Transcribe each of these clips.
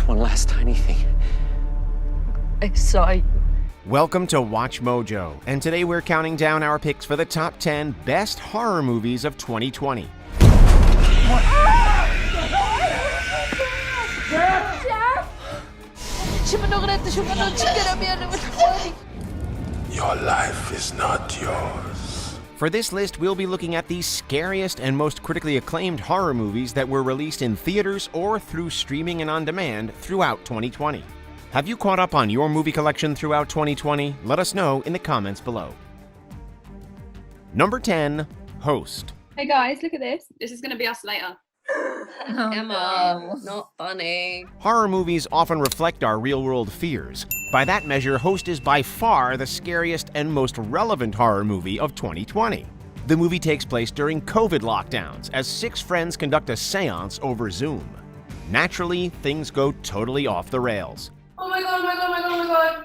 one last tiny thing. I saw you. Welcome to Watch Mojo, and today we're counting down our picks for the top 10 best horror movies of 2020. Your life is not yours. For this list, we'll be looking at the scariest and most critically acclaimed horror movies that were released in theaters or through streaming and on demand throughout 2020. Have you caught up on your movie collection throughout 2020? Let us know in the comments below. Number 10, Host. Hey guys, look at this. This is going to be us later. Emma, not funny. Horror movies often reflect our real-world fears. By that measure, Host is by far the scariest and most relevant horror movie of 2020. The movie takes place during COVID lockdowns as 6 friends conduct a seance over Zoom. Naturally, things go totally off the rails. Oh my god, oh my god, oh my god, oh my god.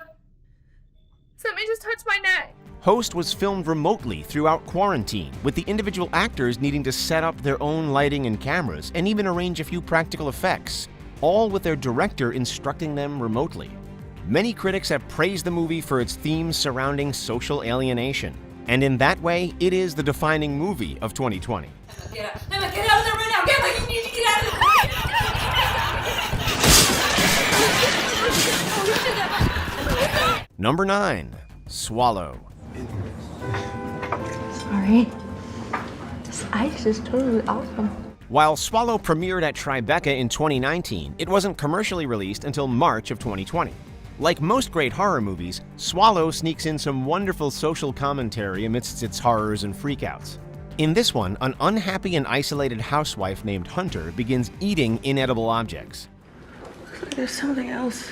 Somebody just touched my neck. Host was filmed remotely throughout quarantine, with the individual actors needing to set up their own lighting and cameras and even arrange a few practical effects, all with their director instructing them remotely. Many critics have praised the movie for its themes surrounding social alienation, and in that way, it is the defining movie of 2020. Get out. Emma, get out of there right now. Emma, you need to get out of there. Number 9, Swallow. Sorry. This ice is totally awesome. While Swallow premiered at Tribeca in 2019, it wasn't commercially released until March of 2020. Like most great horror movies, Swallow sneaks in some wonderful social commentary amidst its horrors and freakouts. In this one, an unhappy and isolated housewife named Hunter begins eating inedible objects. There's something else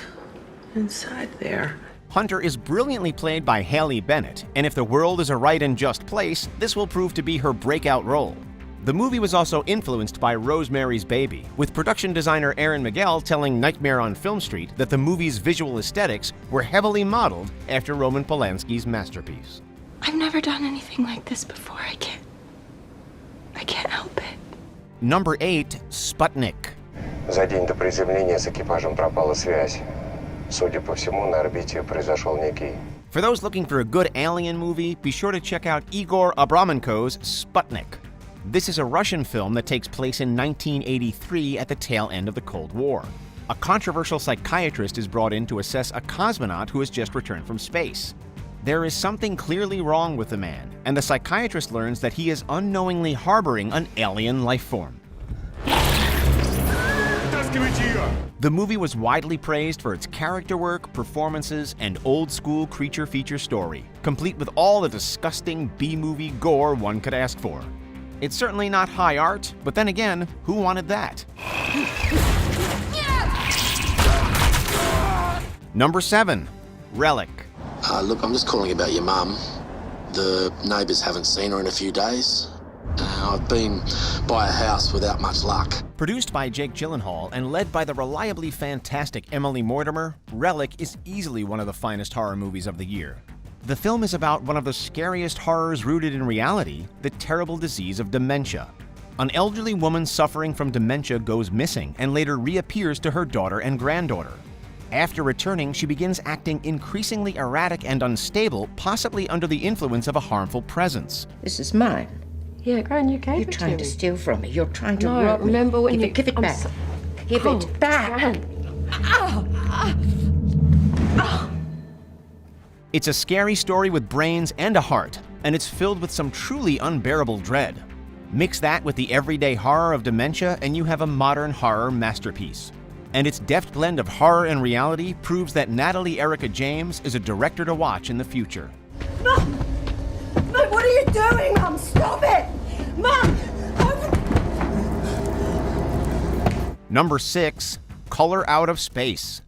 inside there. Hunter is brilliantly played by Haley Bennett, and if the world is a right and just place, this will prove to be her breakout role. The movie was also influenced by Rosemary's Baby, with production designer Aaron Miguel telling Nightmare on Film Street that the movie's visual aesthetics were heavily modeled after Roman Polanski's masterpiece. I've never done anything like this before. I can't help it. Number 8, Sputnik. За день до приземления с экипажем пропала связь. Судя по всему, на орбите произошел некий... For those looking for a good alien movie, be sure to check out Igor Abraменko's Sputnik. This is a Russian film that takes place in 1983 at the tail end of the Cold War. A controversial psychiatrist is brought in to assess a cosmonaut who has just returned from space. There is something clearly wrong with the man, and the psychiatrist learns that he is unknowingly harboring an alien life form. The movie was widely praised for its character work, performances, and old-school creature feature story, complete with all the disgusting B-movie gore one could ask for. It's certainly not high art, but then again, who wanted that? Number 7, Relic. Look, I'm just calling about your mum. The neighbours haven't seen her in a few days. I've been by a house without much luck. Produced by Jake Gyllenhaal and led by the reliably fantastic Emily Mortimer, Relic is easily one of the finest horror movies of the year. The film is about one of the scariest horrors rooted in reality, the terrible disease of dementia. An elderly woman suffering from dementia goes missing and later reappears to her daughter and granddaughter. After returning, she begins acting increasingly erratic and unstable, possibly under the influence of a harmful presence. This is mine. Yeah, Gran, you gave You're it to me. trying to steal from me. You're trying to No, rob me. remember when you... Give it I'm back. so- Give Oh, it back. Gran. It's a scary story with brains and a heart, and it's filled with some truly unbearable dread. Mix that with the everyday horror of dementia, and you have a modern horror masterpiece. And its deft blend of horror and reality proves that Natalie Erica James is a director to watch in the future. Mum, what are you doing, Mum? Stop it! Mum! Number 6, Color Out of Space.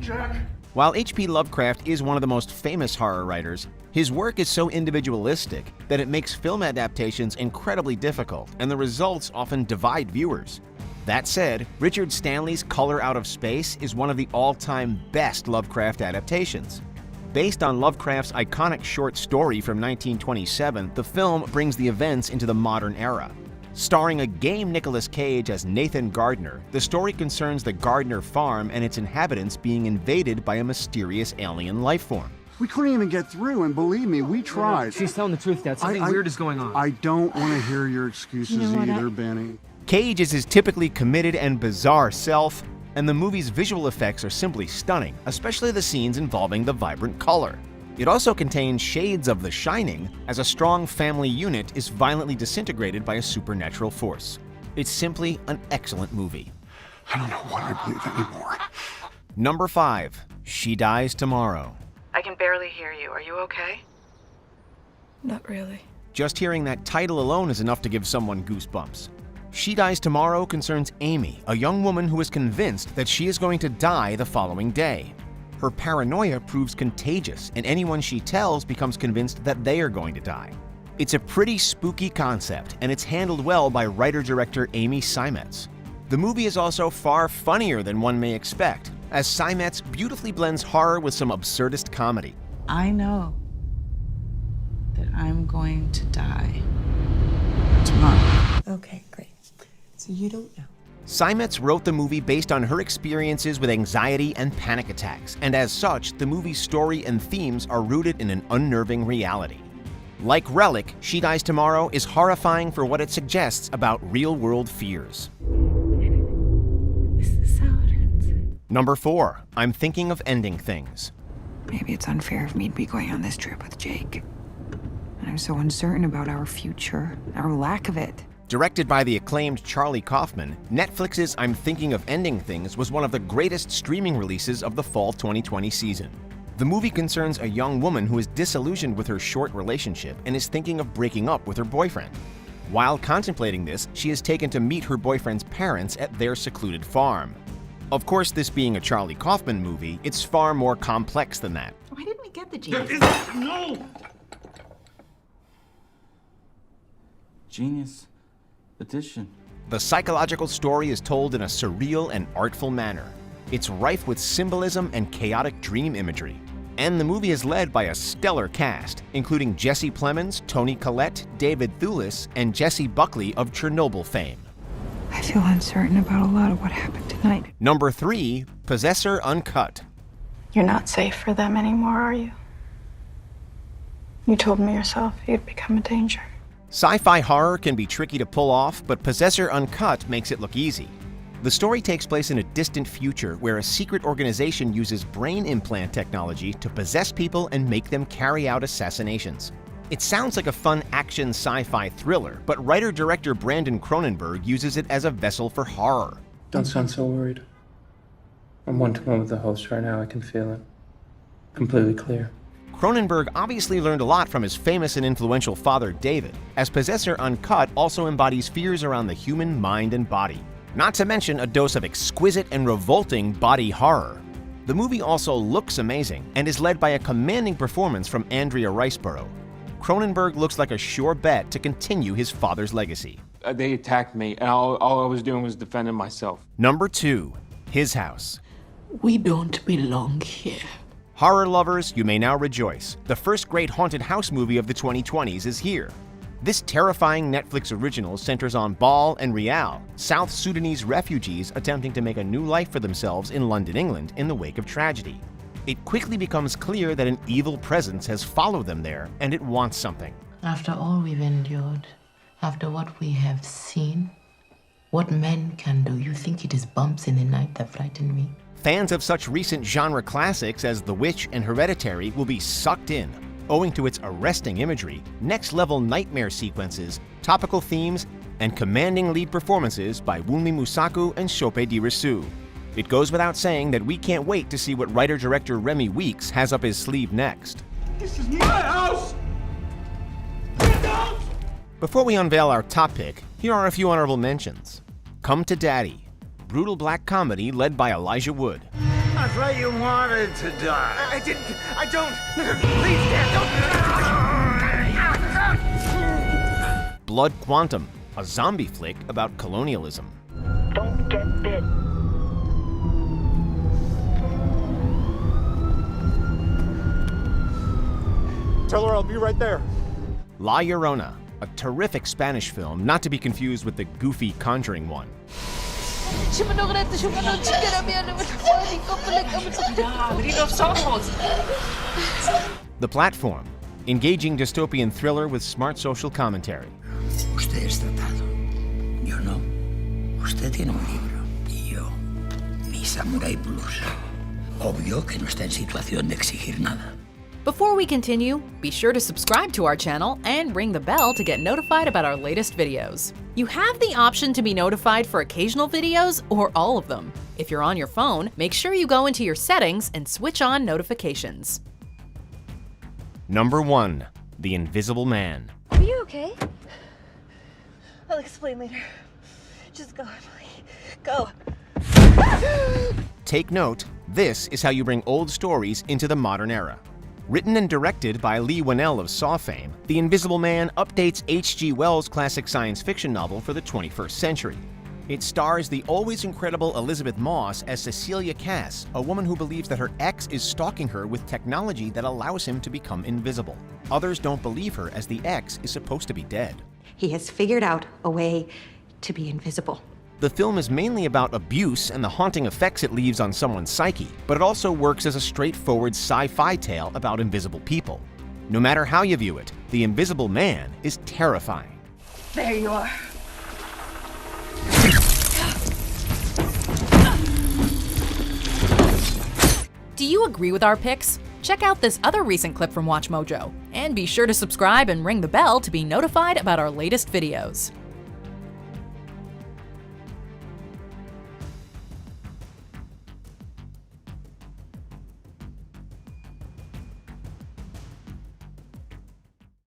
Jack? While H.P. Lovecraft is one of the most famous horror writers, his work is so individualistic that it makes film adaptations incredibly difficult, and the results often divide viewers. That said, Richard Stanley's Color Out of Space is one of the all-time best Lovecraft adaptations. based on Lovecraft's iconic short story from 1927, the film brings the events into the modern era. Starring a game Nicolas Cage as Nathan Gardner, the story concerns the Gardner farm and its inhabitants being invaded by a mysterious alien life form. We couldn't even get through, and believe me, we tried. She's telling the truth, Dad. Something weird is going on. I don't want to hear your excuses either, Benny. Cage is his typically committed and bizarre self, and the movie's visual effects are simply stunning, especially the scenes involving the vibrant color. It also contains shades of The Shining, as a strong family unit is violently disintegrated by a supernatural force. It's simply an excellent movie. I don't know what I believe anymore. Number 5. She Dies Tomorrow. I can barely hear you. Are you okay? Not really. Just hearing that title alone is enough to give someone goosebumps. She Dies Tomorrow concerns Amy, a young woman who is convinced that she is going to die the following day. Her paranoia proves contagious, and anyone she tells becomes convinced that they are going to die. It's a pretty spooky concept, and it's handled well by writer-director Amy Seimetz. The movie is also far funnier than one may expect, as Seimetz beautifully blends horror with some absurdist comedy. I know that I'm going to die tomorrow. Okay, great. So you don't know. Seimetz wrote the movie based on her experiences with anxiety and panic attacks, and as such, the movie's story and themes are rooted in an unnerving reality. Like Relic, She Dies Tomorrow is horrifying for what it suggests about real-world fears. Is this how it ends? Number 4. I'm Thinking of Ending Things. Maybe it's unfair of me to be going on this trip with Jake. And I'm so uncertain about our future, our lack of it. Directed by the acclaimed Charlie Kaufman, Netflix's I'm Thinking of Ending Things was one of the greatest streaming releases of the fall 2020 season. The movie concerns a young woman who is disillusioned with her short relationship and is thinking of breaking up with her boyfriend. While contemplating this, she is taken to meet her boyfriend's parents at their secluded farm. Of course, this being a Charlie Kaufman movie, it's far more complex than that. Why didn't we get the genius? No! Genius edition. The psychological story is told in a surreal and artful manner. It's rife with symbolism and chaotic dream imagery. And the movie is led by a stellar cast, including Jesse Plemons, Toni Collette, David Thewlis, and Jessie Buckley of Chernobyl fame. I feel uncertain about a lot of what happened tonight. Number 3. Possessor Uncut. You're not safe for them anymore, are you? You told me yourself you'd become a danger. Sci-fi horror can be tricky to pull off, but Possessor Uncut makes it look easy. The story takes place in a distant future where a secret organization uses brain implant technology to possess people and make them carry out assassinations. It sounds like a fun action sci-fi thriller, but writer-director Brandon Cronenberg uses it as a vessel for horror. Don't sound so worried. I'm one-to-one with the host right now. I can feel it. Completely clear. Cronenberg obviously learned a lot from his famous and influential father, David, as Possessor Uncut also embodies fears around the human mind and body. Not to mention a dose of exquisite and revolting body horror. The movie also looks amazing and is led by a commanding performance from Andrea Riseborough. Cronenberg looks like a sure bet to continue his father's legacy. They attacked me, and all I was doing was defending myself. Number 2. His House. We don't belong here. Horror lovers, you may now rejoice. The first great haunted house movie of the 2020s is here. This terrifying Netflix original centers on Bal and Rial, South Sudanese refugees attempting to make a new life for themselves in London, England, in the wake of tragedy. It quickly becomes clear that an evil presence has followed them there, and it wants something. After all we've endured, after what we have seen, what men can do, you think it is bumps in the night that frighten me? Fans of such recent genre classics as The Witch and Hereditary will be sucked in, owing to its arresting imagery, next-level nightmare sequences, topical themes, and commanding lead performances by Wunmi Musaku and Sope Dirisu. It goes without saying that we can't wait to see what writer-director Remy Weeks has up his sleeve next. This is my house! Get out! Before we unveil our top pick, here are a few honorable mentions. Come to Daddy, brutal black comedy led by Elijah Wood. I thought you wanted to die. I didn't. I don't. Please, Dad, don't. Blood Quantum, a zombie flick about colonialism. Don't get bit. Tell her I'll be right there. La Llorona, a terrific Spanish film, not to be confused with the goofy Conjuring one. The Platform, engaging dystopian thriller with smart social commentary. Usted es tratado. Yo no. Usted tiene un libro. Y yo, mi Samurai Blues. Obvio que no está en situación de exigir nada. Before we continue, be sure to subscribe to our channel and ring the bell to get notified about our latest videos. You have the option to be notified for occasional videos or all of them. If you're on your phone, make sure you go into your settings and switch on notifications. Number 1. The Invisible Man. Are you okay? I'll explain later. Just go, Emily. Go. Take note, this is how you bring old stories into the modern era. Written and directed by Lee Winnell of Saw fame, The Invisible Man updates H.G. Wells' classic science fiction novel for the 21st century. It stars the always incredible Elizabeth Moss as Cecilia Cass, a woman who believes that her ex is stalking her with technology that allows him to become invisible. Others don't believe her, as the ex is supposed to be dead. He has figured out a way to be invisible. The film is mainly about abuse and the haunting effects it leaves on someone's psyche, but it also works as a straightforward sci-fi tale about invisible people. No matter how you view it, The Invisible Man is terrifying. There you are. Do you agree with our picks? Check out this other recent clip from WatchMojo, and be sure to subscribe and ring the bell to be notified about our latest videos.